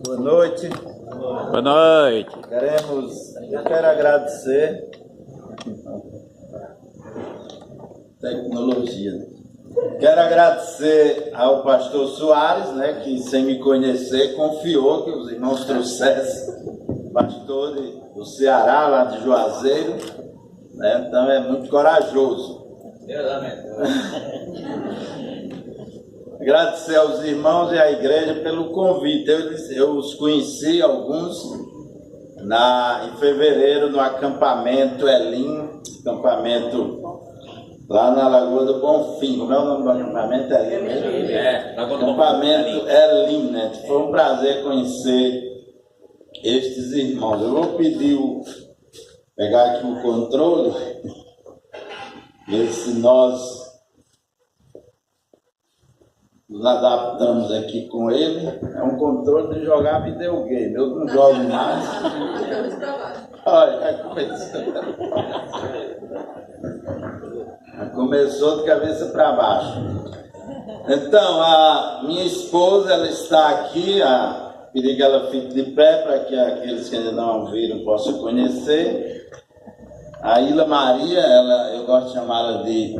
Boa noite. Boa noite. Eu quero agradecer. Tecnologia. Quero agradecer ao pastor Soares, né, que sem me conhecer confiou que os irmãos trouxessem pastor do Ceará, lá de Juazeiro, né, então é muito corajoso. Agradecer aos irmãos e à igreja pelo convite. Eu os conheci, alguns, em fevereiro, no acampamento Elim, acampamento lá na Lagoa do Bonfim. Como é o nome do acampamento? Elim. Acampamento Elim, né? Foi um prazer conhecer estes irmãos. Eu vou pedir pegar aqui o controle, ver se nós nos adaptamos aqui com ele. É um controle de jogar videogame. Eu não jogo mais. Olha, já começou de cabeça para baixo. Então, a minha esposa, ela está aqui. Pedi que ela fique de pé para que aqueles que ainda não viram possam conhecer. A Ilha Maria, eu gosto de chamá-la de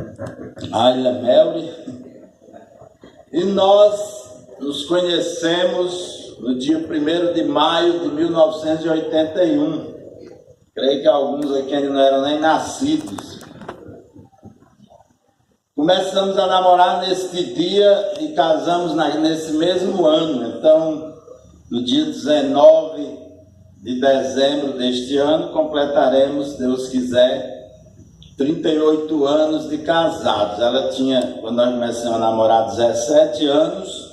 Ayla Melry. E nós nos conhecemos no dia 1º de maio de 1981. Creio que alguns aqui ainda não eram nem nascidos. Começamos a namorar neste dia e casamos nesse mesmo ano. Então, no dia 19 de dezembro deste ano, completaremos, se Deus quiser, 38 anos de casados. Ela tinha, quando nós começamos a namorar, 17 anos.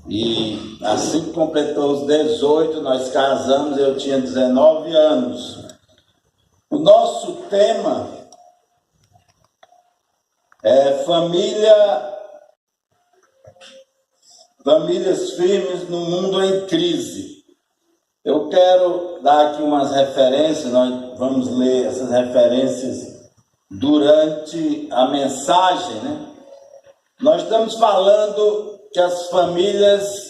E assim que completou os 18, nós casamos, eu tinha 19 anos. O nosso tema é famílias firmes no mundo em crise. Eu quero dar aqui umas referências, nós vamos ler essas referências durante a mensagem, né? Nós estamos falando que as famílias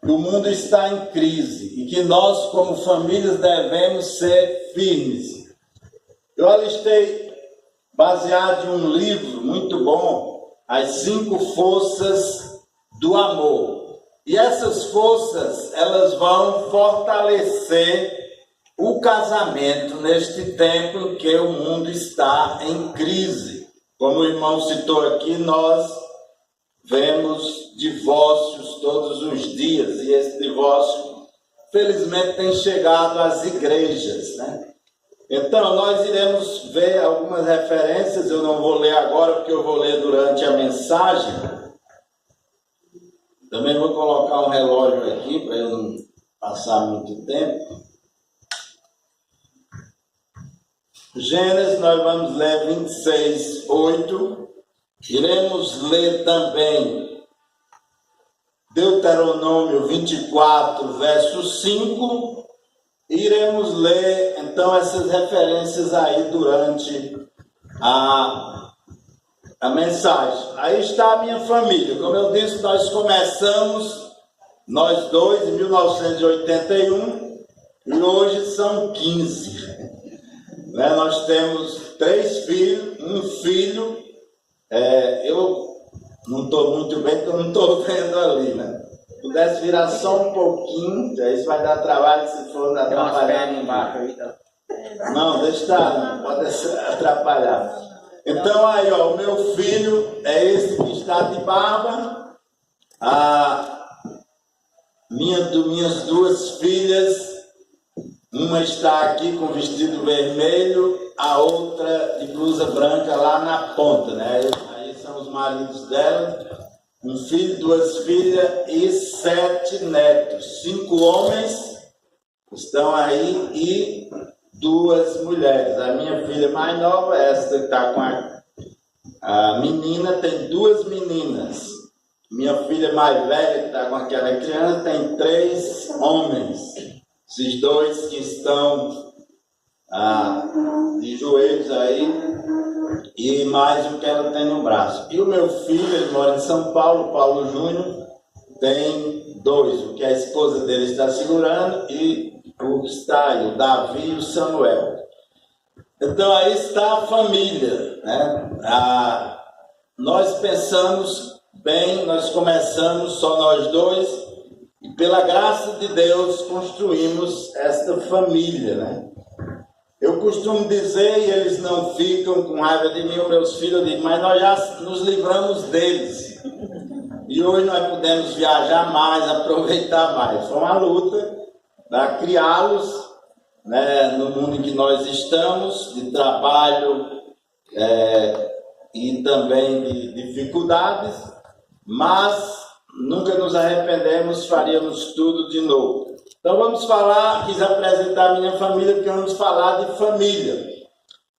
do mundo estão em crise e que nós, como famílias, devemos ser firmes. Eu alistei, baseado em um livro muito bom, As 5 Forças do Amor. E essas forças, elas vão fortalecer o casamento neste tempo em que o mundo está em crise. Como o irmão citou aqui, nós vemos divórcios todos os dias, e esse divórcio, felizmente, tem chegado às igrejas, né? Então, nós iremos ver algumas referências. Eu não vou ler agora, porque eu vou ler durante a mensagem. Também vou colocar um relógio aqui, para eu não passar muito tempo. Gênesis, nós vamos ler 26, 8. Iremos ler também Deuteronômio 24, verso 5. Iremos ler, então, essas referências aí durante a mensagem. Aí está a minha família. Como eu disse, nós começamos, nós dois, em 1981, e hoje são 15. Nós temos 3 filhos, um filho. Eu não estou muito bem, porque eu não estou vendo ali, né? Se pudesse virar só um pouquinho, isso vai dar trabalho se for atrapalhar embaixo aí, tá? Não, deixa estar, não pode atrapalhar. Então aí, ó, o meu filho é esse que está de barba. Minhas 2 filhas, uma está aqui com vestido vermelho, a outra de blusa branca lá na ponta, né? Aí são os maridos dela. Um filho, 2 filhas e 7 netos. 5 homens estão aí e 2 mulheres. A minha filha mais nova, essa que está com a menina, tem 2 meninas. Minha filha mais velha, que está com aquela criança, tem 3 homens. Esses 2 que estão de joelhos aí, e mais o que ela tem no braço. E o meu filho, ele mora em São Paulo, Paulo Júnior, tem dois, o que a esposa dele está segurando e o que está aí, o Davi e o Samuel. Então aí está a família, né? Nós pensamos bem, nós começamos só nós dois e pela graça de Deus construímos esta família, né? Eu costumo dizer, e eles não ficam com raiva de mim, os meus filhos, eu digo, mas nós já nos livramos deles. E hoje nós podemos viajar mais, aproveitar mais. Foi uma luta para criá-los, né, no mundo em que nós estamos, de trabalho e também de dificuldades, mas nunca nos arrependemos, faríamos tudo de novo. Então vamos falar, quis apresentar a minha família, porque vamos falar de família.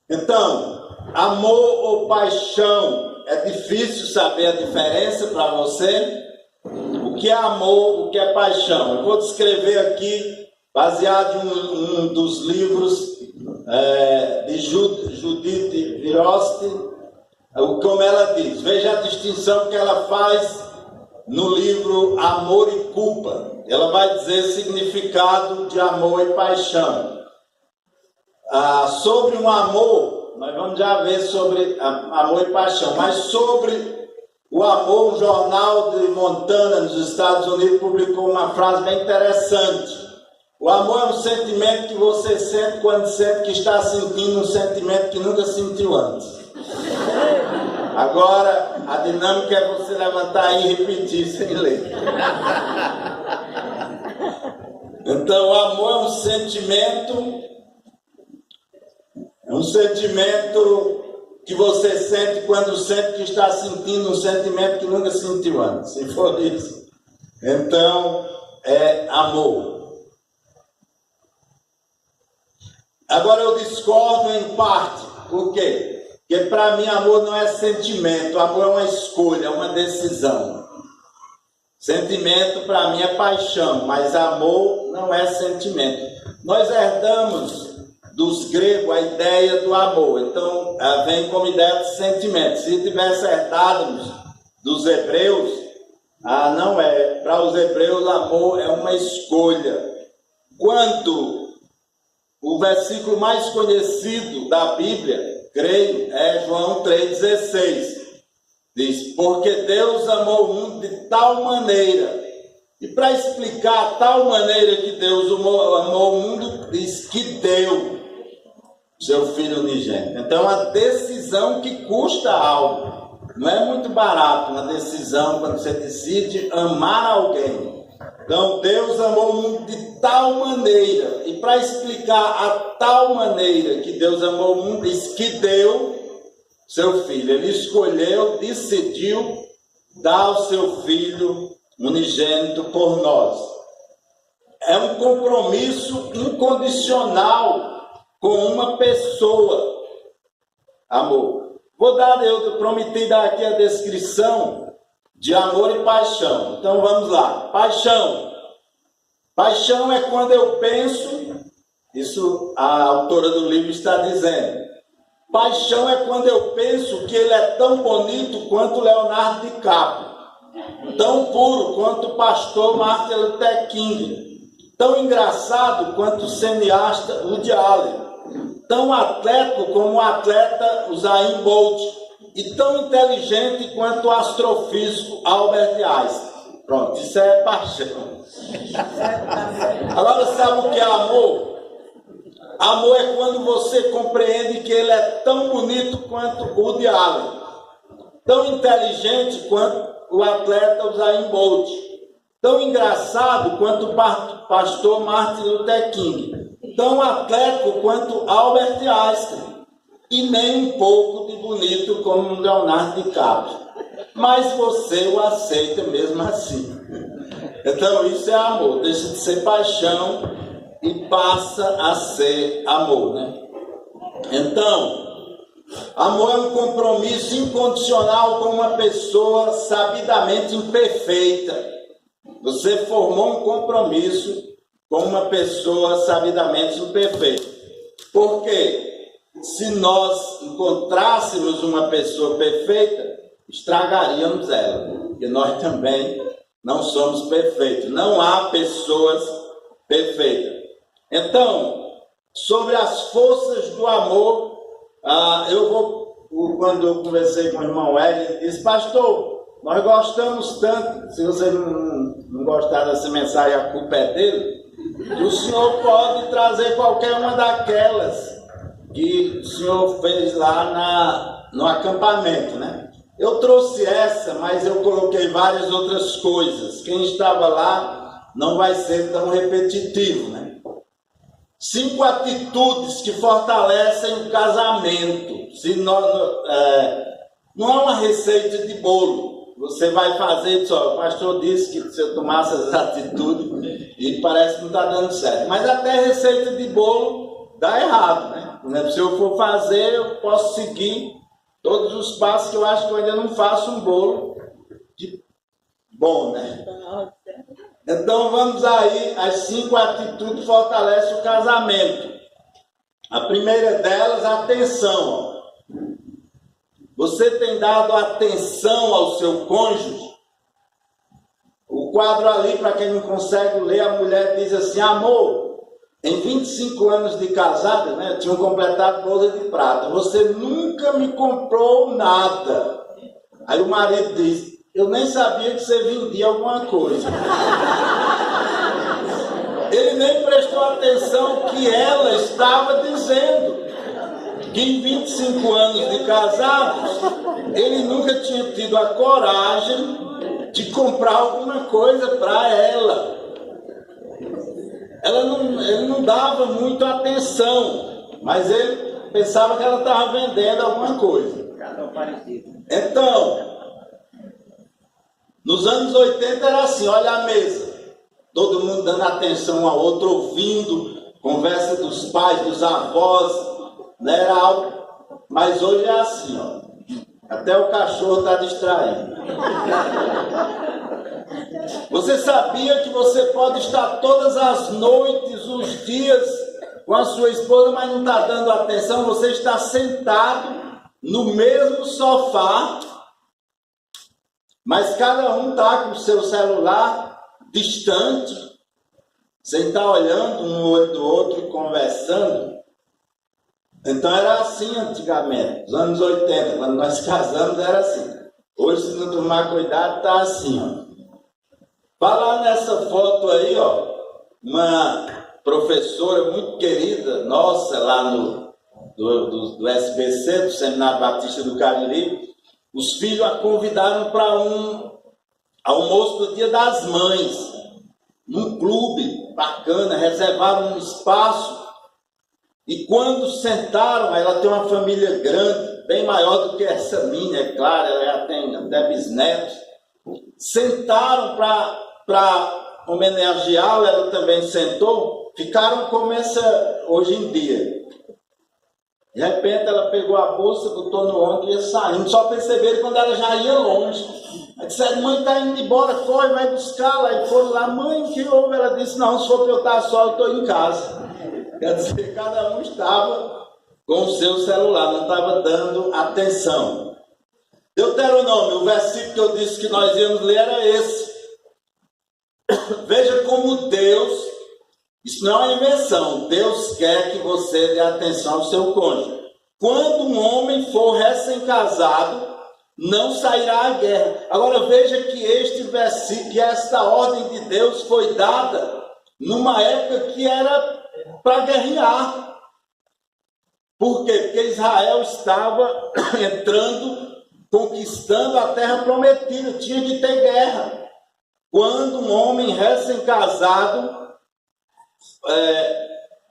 Então, amor ou paixão? É difícil saber a diferença para você? O que é amor, o que é paixão? Eu vou descrever aqui, baseado em um dos livros de Judith Virosti, como ela diz. Veja a distinção que ela faz no livro Amor e Culpa. Ela vai dizer significado de amor e paixão. Sobre um amor, nós vamos já ver sobre amor e paixão, mas sobre o amor, um jornal de Montana, nos Estados Unidos, publicou uma frase bem interessante. O amor é um sentimento que você sente quando sente que está sentindo um sentimento que nunca sentiu antes. Agora, a dinâmica é você levantar e repetir sem ler. Então, o amor é um sentimento que você sente quando sente que está sentindo um sentimento que nunca sentiu antes. Se for isso, então é amor. Agora eu discordo em parte. Por quê? Porque para mim amor não é sentimento, amor é uma escolha, é uma decisão. Sentimento para mim é paixão, mas amor não é sentimento. Nós herdamos dos gregos a ideia do amor, então vem como ideia de sentimento. Se tivesse herdado dos hebreus, não é. Para os hebreus, amor é uma escolha. Quando o versículo mais conhecido da Bíblia, creio, é João 3,16. Diz, porque Deus amou o mundo de tal maneira. E para explicar a tal maneira que Deus amou o mundo, diz que deu seu Filho unigênito. Então é uma decisão que custa algo. Não é muito barato uma decisão quando você decide amar alguém. Então Deus amou o mundo de tal maneira. E para explicar a tal maneira que Deus amou o mundo, diz que deu seu Filho. Ele escolheu, decidiu dar o seu Filho unigênito por nós. É um compromisso incondicional com uma pessoa. Amor. Eu prometi dar aqui a descrição de amor e paixão. Então vamos lá. Paixão. Paixão é quando eu penso, isso a autora do livro está dizendo. Paixão é quando eu penso que ele é tão bonito quanto Leonardo DiCaprio, tão puro quanto o pastor Martin Luther King, tão engraçado quanto o cineasta Woody Allen, tão atlético como o atleta Usain Bolt e tão inteligente quanto o astrofísico Albert Einstein. Pronto, isso é paixão. Agora sabe o que é amor? Amor é quando você compreende que ele é tão bonito quanto o Woody Allen, tão inteligente quanto o atleta Usain Bolt, tão engraçado quanto o pastor Martin Luther King, tão atlético quanto Albert Einstein, e nem um pouco de bonito como Leonardo DiCaprio. Mas você o aceita mesmo assim. Então isso é amor, deixa de ser paixão e passa a ser amor, né? Então, amor é um compromisso incondicional com uma pessoa sabidamente imperfeita. Você formou um compromisso com uma pessoa sabidamente imperfeita. Por quê? Se nós encontrássemos uma pessoa perfeita, estragaríamos ela, porque nós também não somos perfeitos. Não há pessoas perfeitas. Então, sobre as forças do amor, quando eu conversei com o irmão Edson, disse: pastor, nós gostamos tanto, se você não gostar dessa mensagem, a culpa é dele, que o senhor pode trazer qualquer uma daquelas que o senhor fez lá no acampamento, né? Eu trouxe essa, mas eu coloquei várias outras coisas. Quem estava lá não vai ser tão repetitivo, né? 5 atitudes que fortalecem o casamento. Não é uma receita de bolo. Você vai fazer isso, o pastor disse que se eu tomasse essas atitudes, e parece que não está dando certo. Mas até receita de bolo dá errado, né? Se eu for fazer, eu posso seguir todos os passos que eu acho que eu ainda não faço um bolo bom, né? Então vamos aí, as 5 atitudes que fortalecem o casamento. A primeira delas, atenção. Você tem dado atenção ao seu cônjuge? O quadro ali, para quem não consegue ler, a mulher diz assim: amor, em 25 anos de casada, né, tinham completado boda de prata, você nunca me comprou nada. Aí o marido diz: eu nem sabia que você vendia alguma coisa. Ele nem prestou atenção que ela estava dizendo. Que em 25 anos de casados, ele nunca tinha tido a coragem de comprar alguma coisa para ela. Ele não dava muito atenção, mas ele pensava que ela estava vendendo alguma coisa. Então, nos anos 80 era assim, olha a mesa, todo mundo dando atenção ao outro, ouvindo, conversa dos pais, dos avós, não era algo, mas hoje é assim, ó. Até o cachorro está distraído. Você sabia que você pode estar todas as noites, os dias, com a sua esposa, mas não está dando atenção? Você está sentado no mesmo sofá, mas cada um está com o seu celular distante, sem estar olhando um no olho do outro e conversando. Então era assim antigamente, nos anos 80, quando nós casamos era assim. Hoje, se não tomar cuidado, está assim, ó. Falar nessa foto aí, ó, uma professora muito querida nossa lá do SBC, do Seminário Batista do Cariri, os filhos a convidaram para um almoço do Dia das Mães, num clube bacana, reservaram um espaço. E quando sentaram, ela tem uma família grande, bem maior do que essa minha, é claro, ela já tem até bisnetos. Sentaram para homenageá-la, ela também sentou, ficaram como essa hoje em dia. De repente ela pegou a bolsa, botou no ombro e ia saindo, só perceberam quando ela já ia longe. Aí disseram: mãe, está indo embora, corre, vai buscá-la. Aí foram lá: mãe, o que houve? Ela disse: não, se for para eu estar só, eu estou em casa. Quer dizer, cada um estava com o seu celular, não estava dando atenção. Deuteronômio, o versículo que eu disse que nós íamos ler era esse. Veja como Deus, isso não é uma invenção, Deus quer que você dê atenção ao seu cônjuge. Quando um homem for recém-casado, não sairá à guerra. Agora veja que este versículo, que esta ordem de Deus foi dada numa época que era para guerrear. Por quê? Porque Israel estava entrando, conquistando a terra prometida, tinha que ter guerra. Quando um homem recém-casado,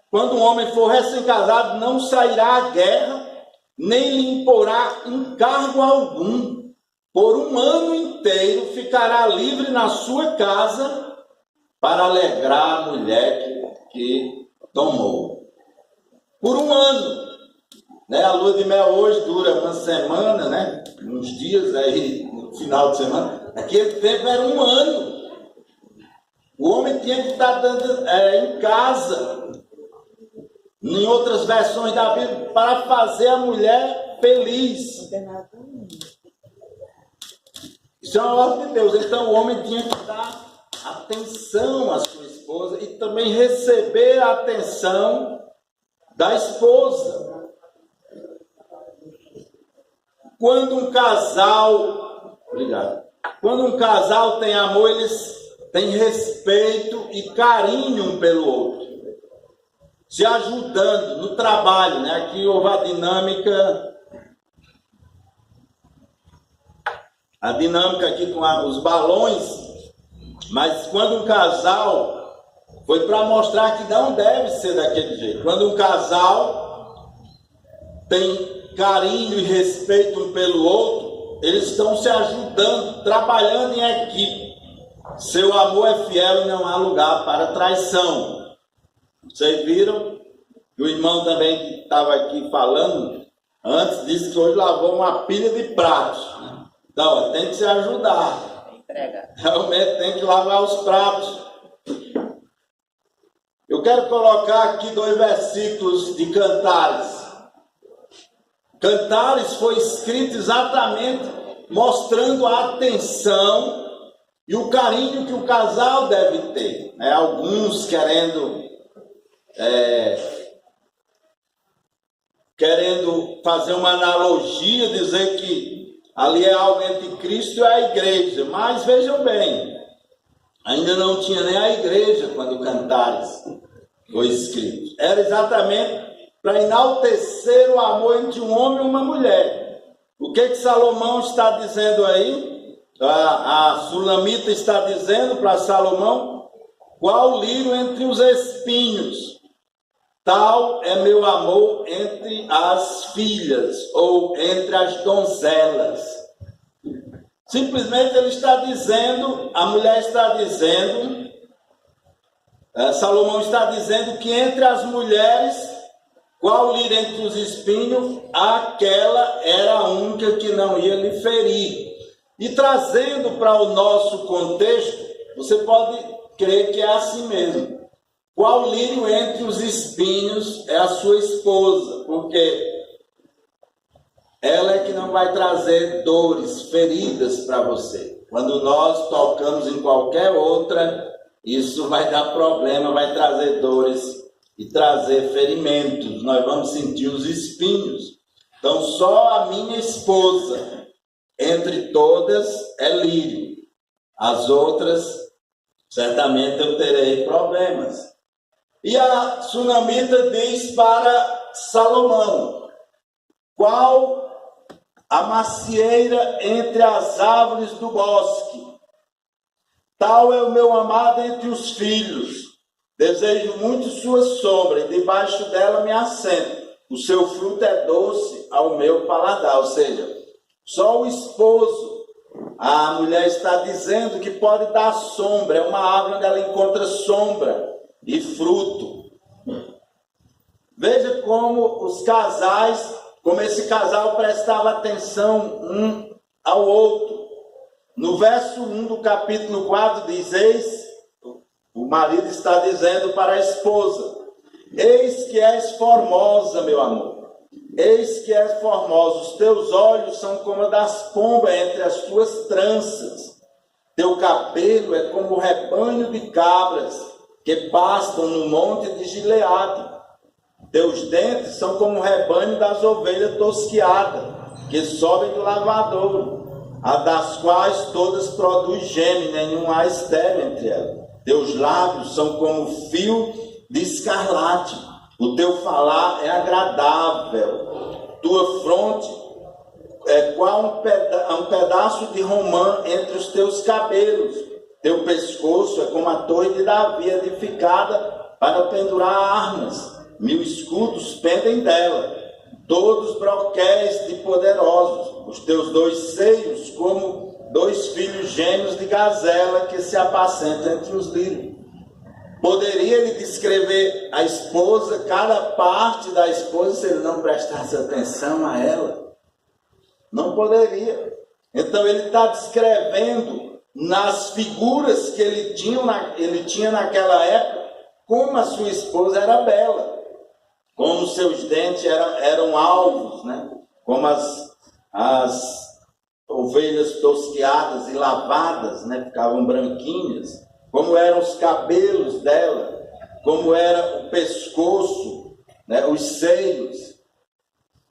quando um homem for recém-casado, não sairá à guerra, nem lhe imporá encargo algum. Por um ano inteiro ficará livre na sua casa para alegrar a mulher que tomou. Por um ano. Né? A lua de mel hoje dura uma semana, né? Uns dias aí, no final de semana. Naquele tempo era um ano. O homem tinha que estar em casa, em outras versões da Bíblia, para fazer a mulher feliz. Isso é uma ordem de Deus. Então o homem tinha que dar atenção à sua esposa e também receber a atenção da esposa. Quando um casal tem amor, eles têm respeito e carinho um pelo outro, se ajudando no trabalho, né? Aqui houve a dinâmica aqui com os balões, mas quando um casal, foi para mostrar que não deve ser daquele jeito. Quando um casal tem carinho e respeito um pelo outro, eles estão se ajudando, trabalhando em equipe. Seu amor é fiel e não há lugar para traição. Vocês viram? O irmão também que estava aqui falando antes disse que hoje lavou uma pilha de pratos. Então, tem que se ajudar. Realmente tem que lavar os pratos. Eu quero colocar aqui 2 versículos de Cantares. Cantares foi escrito exatamente mostrando a atenção e o carinho que o casal deve ter. Alguns querendo fazer uma analogia, dizer que ali é algo entre Cristo e a igreja. Mas vejam bem, ainda não tinha nem a igreja quando o Cantares foi escrito. Era exatamente para enaltecer o amor entre um homem e uma mulher. O que Salomão está dizendo aí? A Sulamita está dizendo para Salomão: qual lírio entre os espinhos, tal é meu amor entre as filhas, ou entre as donzelas. Simplesmente ele está dizendo, a mulher está dizendo, Salomão está dizendo que entre as mulheres, qual lírio entre os espinhos, aquela era a única que não ia lhe ferir. E trazendo para o nosso contexto, você pode crer que é assim mesmo. Qual lírio entre os espinhos é a sua esposa, porque ela é que não vai trazer dores, feridas para você. Quando nós tocamos em qualquer outra, isso vai dar problema, vai trazer dores e trazer ferimentos. Nós vamos sentir os espinhos. Então, só a minha esposa, entre todas, é lírio. As outras, certamente eu terei problemas. E a Sunamita diz para Salomão: qual a macieira entre as árvores do bosque? Tal é o meu amado entre os filhos. Desejo muito sua sombra, e debaixo dela me assento. O seu fruto é doce ao meu paladar. Ou seja, só o esposo, a mulher está dizendo que pode dar sombra. É uma árvore onde ela encontra sombra e fruto. Veja como os casais, como esse casal prestava atenção um ao outro. No verso 1 do capítulo 4 diz: eis, o marido está dizendo para a esposa: eis que és formosa, meu amor, eis que és formosa, os teus olhos são como a das pombas entre as tuas tranças, teu cabelo é como o rebanho de cabras que pastam no monte de Gileade. Teus dentes são como o rebanho das ovelhas tosquiadas, que sobem do lavadouro, a das quais todas produz geme, nenhum há estéril entre elas. Teus lábios são como fio de escarlate, o teu falar é agradável, tua fronte é qual um pedaço de romã entre os teus cabelos. Teu pescoço é como a torre de Davi, edificada para pendurar armas. 1000 escudos pendem dela, todos broquéis de poderosos. Os teus 2 seios como 2 filhos gêmeos de gazela que se apacentam entre os lírios. Poderia ele descrever a esposa, cada parte da esposa, se ele não prestasse atenção a ela? Não poderia. Então ele está descrevendo nas figuras que ele tinha naquela época, como a sua esposa era bela, como seus dentes eram alvos, né? Como ovelhas tosquiadas e lavadas, né? Ficavam branquinhas, como eram os cabelos dela, como era o pescoço, né? Os seios.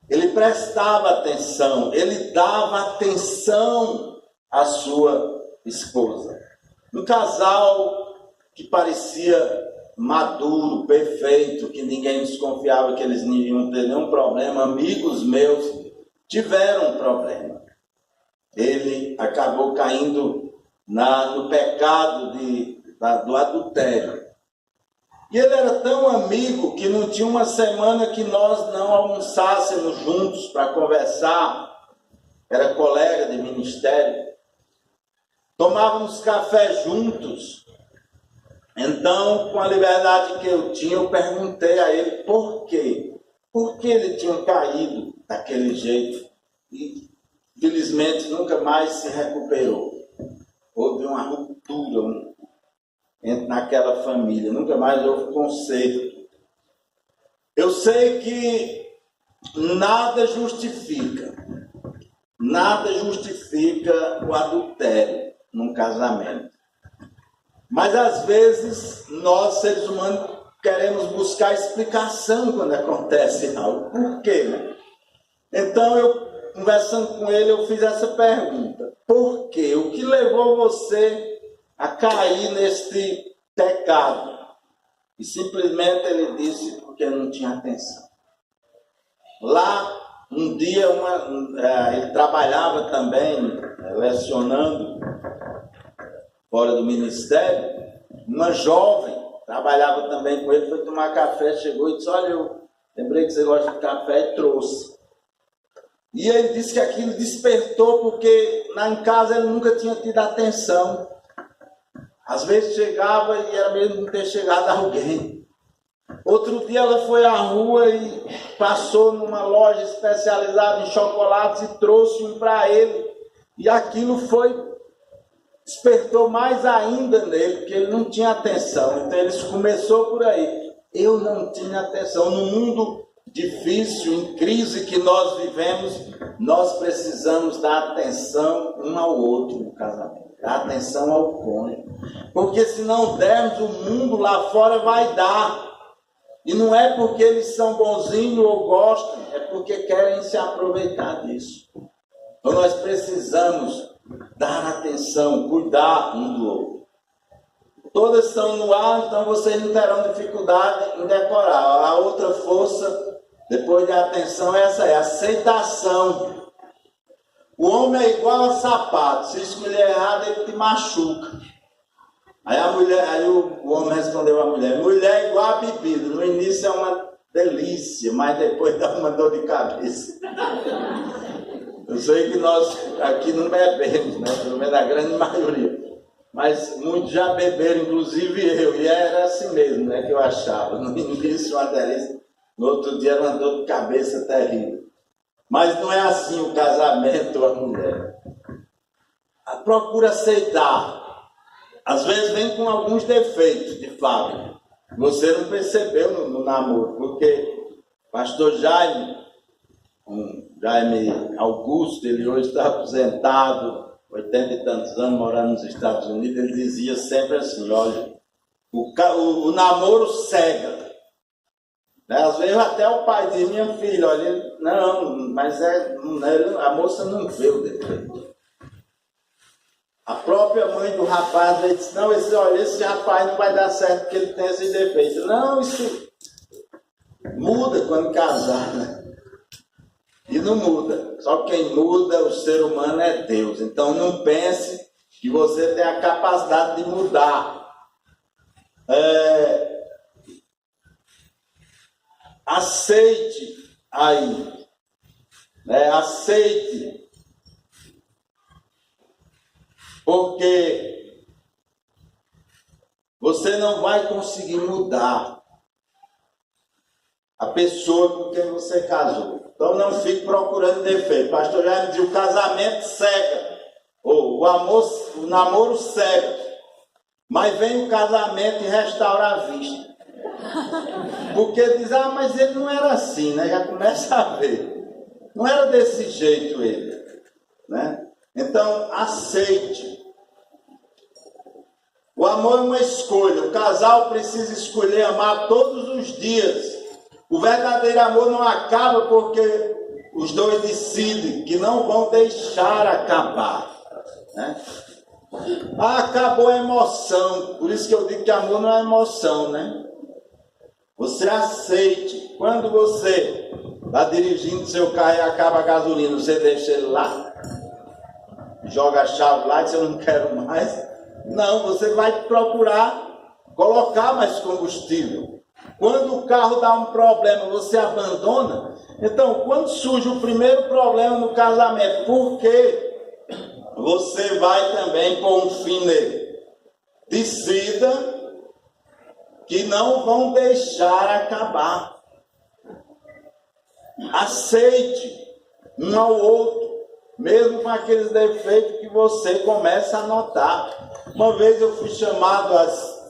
Ele prestava atenção, ele dava atenção à sua esposa. Um casal que parecia maduro, perfeito, que ninguém desconfiava que eles não iam ter nenhum problema. Amigos meus tiveram um problema. Ele acabou caindo no pecado do adultério. E ele era tão amigo que não tinha uma semana que nós não almoçássemos juntos para conversar. Era colega de ministério. Tomávamos café juntos. Então, com a liberdade que eu tinha, eu perguntei a ele por quê. Por que ele tinha caído daquele jeito? E, felizmente, nunca mais se recuperou. Houve uma ruptura naquela família. Nunca mais houve conserto. Eu sei que nada justifica o adultério num casamento. Mas, às vezes, nós, seres humanos, queremos buscar explicação quando acontece algo. Por quê, né? Então, eu, conversando com ele, eu fiz essa pergunta. Por quê? O que levou você a cair neste pecado? E simplesmente ele disse, porque não tinha atenção. Lá, um dia, ele trabalhava também, lecionando, fora do ministério. Uma jovem trabalhava também com ele, foi tomar café, chegou e disse, olha, eu lembrei que você gosta de café e trouxe. E ele disse que aquilo despertou, porque lá em casa ele nunca tinha tido atenção. Às vezes chegava e era mesmo não ter chegado alguém. Outro dia ela foi à rua e passou numa loja especializada em chocolates e trouxe um para ele. E aquilo despertou mais ainda nele, porque ele não tinha atenção. Então ele começou por aí. Eu não tinha atenção. No mundo difícil, em crise que nós vivemos, nós precisamos dar atenção um ao outro no casamento. Dar atenção ao cônjuge. Porque se não dermos, o mundo lá fora vai dar. E não é porque eles são bonzinhos ou gostam, é porque querem se aproveitar disso. Então nós precisamos dar atenção, cuidar um do outro. Todas estão no ar, então vocês não terão dificuldade em decorar. A outra força, depois de atenção, essa é a aceitação. O homem é igual a sapato, se escolher errado, ele te machuca. Aí o homem respondeu à mulher, mulher é igual a bebida, no início é uma delícia, mas depois dá uma dor de cabeça. Eu sei que nós aqui não bebemos, né? Pelo menos a grande maioria. Mas muitos já beberam, inclusive eu. E era assim mesmo, né? Que eu achava. No início uma delícia, no outro dia era uma dor de cabeça terrível. Mas não é assim o casamento, a mulher. Procura aceitar. Às vezes vem com alguns defeitos de fábrica. Você não percebeu no namoro, porque pastor Jaime Augusto, ele hoje está aposentado, 80 e tantos anos, morando nos Estados Unidos, ele dizia sempre assim, olha, o namoro cega. Né? Às vezes até o pai diz, minha filha, olha, não, mas a moça não vê o defeito. A própria mãe do rapaz disse, não, esse rapaz não vai dar certo porque ele tem esse defeito. Não, isso muda quando casar, né? E não muda. Só quem muda o ser humano é Deus. Então não pense que você tem a capacidade de mudar. Aceite aí. Né? Aceite. Porque você não vai conseguir mudar a pessoa com quem você casou. Então não fique procurando defeito. O pastor já me disse, o casamento cega. Ou o namoro cega. Mas vem o casamento e restaura a vista. Porque diz, mas ele não era assim, né? Já começa a ver. Não era desse jeito ele, né? Então, aceite. O amor é uma escolha. O casal precisa escolher amar todos os dias. O verdadeiro amor não acaba porque os dois decidem que não vão deixar acabar, né? Acabou a emoção. Por isso que eu digo que amor não é emoção, né? Você aceite. Quando você está dirigindo seu carro e acaba a gasolina, você deixa ele lá, joga a chave lá e diz, eu não quero mais. Não, você vai procurar colocar mais combustível. Quando o carro dá um problema, você abandona. Então, quando surge o primeiro problema no casamento, por quê? Você vai também pôr um fim nele. Decida que não vão deixar acabar. Aceite um ao outro, mesmo com aqueles defeitos que você começa a notar. Uma vez eu fui chamado às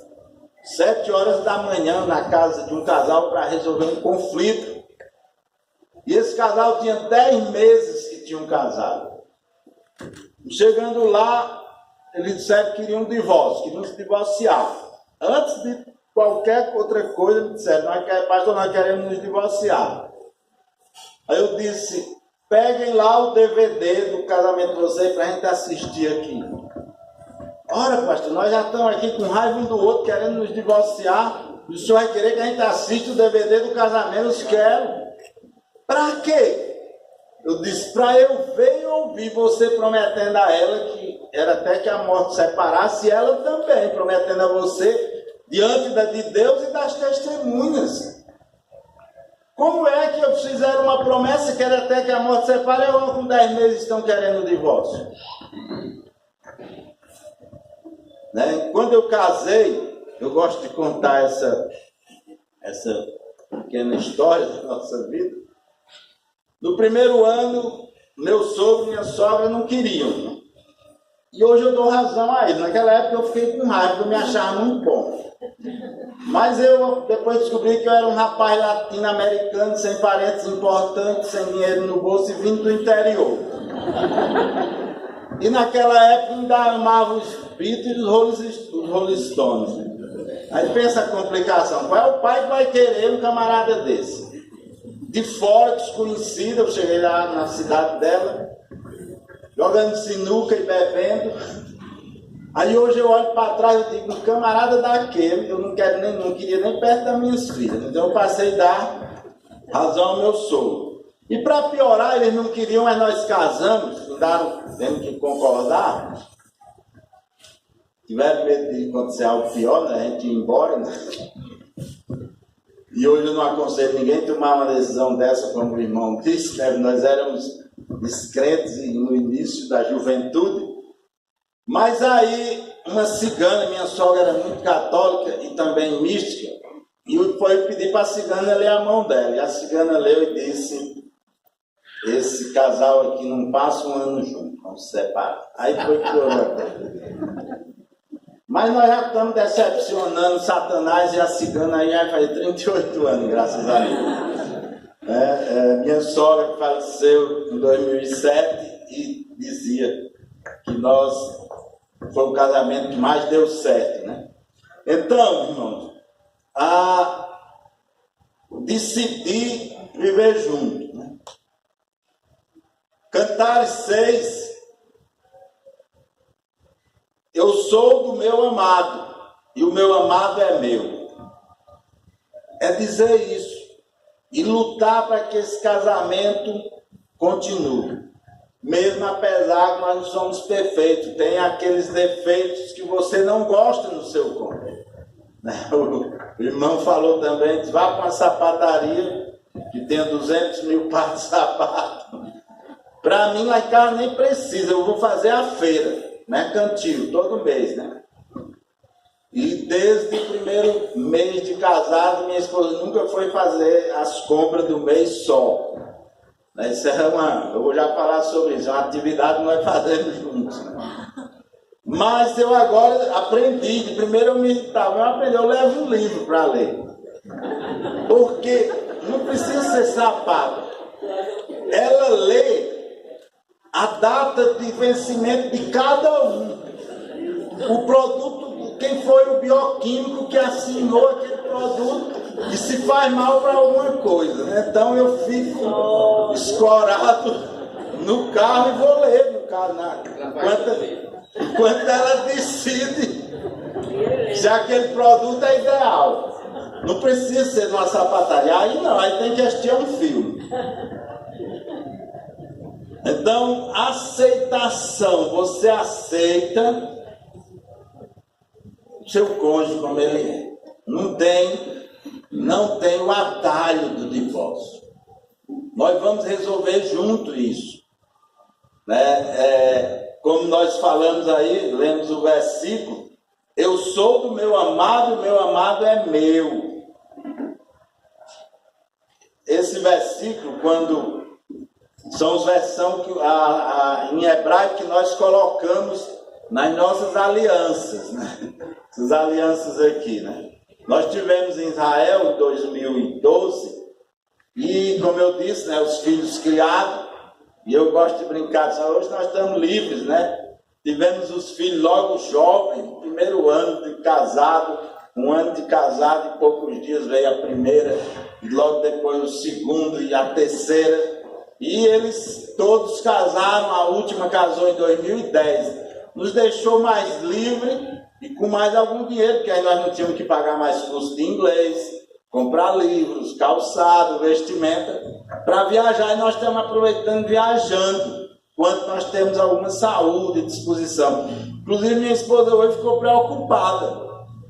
7 horas da manhã na casa de um casal para resolver um conflito. E esse casal tinha 10 meses que tinham casado. Chegando lá, eles disseram que queriam um divórcio, queriam se divorciar. Antes de qualquer outra coisa, me disseram, pastor, nós queremos nos divorciar. Aí eu disse, peguem lá o DVD do casamento de vocês para a gente assistir aqui. Ora, pastor, nós já estamos aqui com raiva um do outro, querendo nos divorciar. O senhor vai querer que a gente assista o DVD do casamento? Eu quero. Para quê? Eu disse, para eu ver e ouvir você prometendo a ela que era até que a morte separasse, e ela também prometendo a você, diante de Deus e das testemunhas. Como é que eu fizeram uma promessa que era até que a morte separe, e agora com 10 meses estão querendo o divórcio? Né? Quando eu casei, eu gosto de contar essa pequena história da nossa vida. No primeiro ano, meu sogro e minha sogra não queriam, né? E hoje eu dou razão a eles. Naquela época eu fiquei com raiva, eu me achava muito bom. Mas eu depois descobri que eu era um rapaz latino-americano, sem parentes importantes, sem dinheiro no bolso e vindo do interior. E naquela época ainda amava os Beatles e os Rolling Stones. Aí pensa a complicação. Qual é o pai que vai querer um camarada desse? De fora, desconhecida, eu cheguei lá na cidade dela, jogando sinuca e bebendo. Aí hoje eu olho para trás e digo, um camarada daquele, eu não queria nem perto das minhas filhas. Então eu passei a dar razão ao meu sogro. E para piorar, eles não queriam, mas nós casamos, tendo que concordar. Tiveram medo de acontecer algo pior, né? A gente ir embora, né? E hoje eu não aconselho ninguém tomar uma decisão dessa, como o irmão disse, né? Nós éramos descrentes no início da juventude. Mas aí, uma cigana, minha sogra era muito católica e também mística, e foi pedir para a cigana ler a mão dela. E a cigana leu e disse, esse casal aqui não passa um ano junto, não se separa. Aí foi pior a coisa. Mas nós já estamos decepcionando Satanás e a cigana aí já faz 38 anos, graças a Deus. Minha sogra faleceu em 2007 e dizia que foi o casamento que mais deu certo, né? Então, irmãos, decidi viver junto, né? Cantares 6, eu sou do meu amado, e o meu amado é meu. É dizer isso, e lutar para que esse casamento continue. Mesmo apesar que nós não somos perfeitos, tem aqueles defeitos que você não gosta no seu cônjuge. O irmão falou também, diz, vá para uma sapataria que tenha 200 mil pares de sapato. Para mim, lá em casa nem precisa, eu vou fazer a feira mercantil, todo mês, né? E desde o primeiro mês de casado, minha esposa nunca foi fazer as compras do mês só. Isso eu vou já falar sobre isso, é uma atividade que nós fazemos juntos. Mas eu agora aprendi, de primeiro eu me irritava, eu levo um livro para ler. Porque não precisa ser sapato. Ela lê a data de vencimento de cada um. O produto, quem foi o bioquímico que assinou aquele produto e se faz mal para alguma coisa, né? Então eu fico escorado no carro e vou ler no carro, enquanto ela decide se aquele produto é ideal. Não precisa ser numa sapataria, aí não, aí tem que assistir a um filme. Então, aceitação, você aceita o seu cônjuge como ele é. Não tem o atalho do divórcio. Nós vamos resolver junto isso. Né? Como nós falamos aí, lemos o versículo, eu sou do meu amado, o meu amado é meu. Esse versículo, quando são os versões que, em hebraico que nós colocamos nas nossas alianças, né? Essas alianças aqui, né? Nós tivemos em Israel em 2012 e, como eu disse, né, os filhos criados, e eu gosto de brincar, hoje nós estamos livres, né? Tivemos os filhos logo jovens, primeiro ano de casado, um ano de casado e poucos dias veio a primeira, e logo depois o segundo e a terceira, e eles todos casaram, a última casou em 2010, nos deixou mais livre e com mais algum dinheiro, porque aí nós não tínhamos que pagar mais curso de inglês, comprar livros, calçado, vestimenta, para viajar, e nós estamos aproveitando viajando, enquanto nós temos alguma saúde e disposição. Inclusive minha esposa hoje ficou preocupada,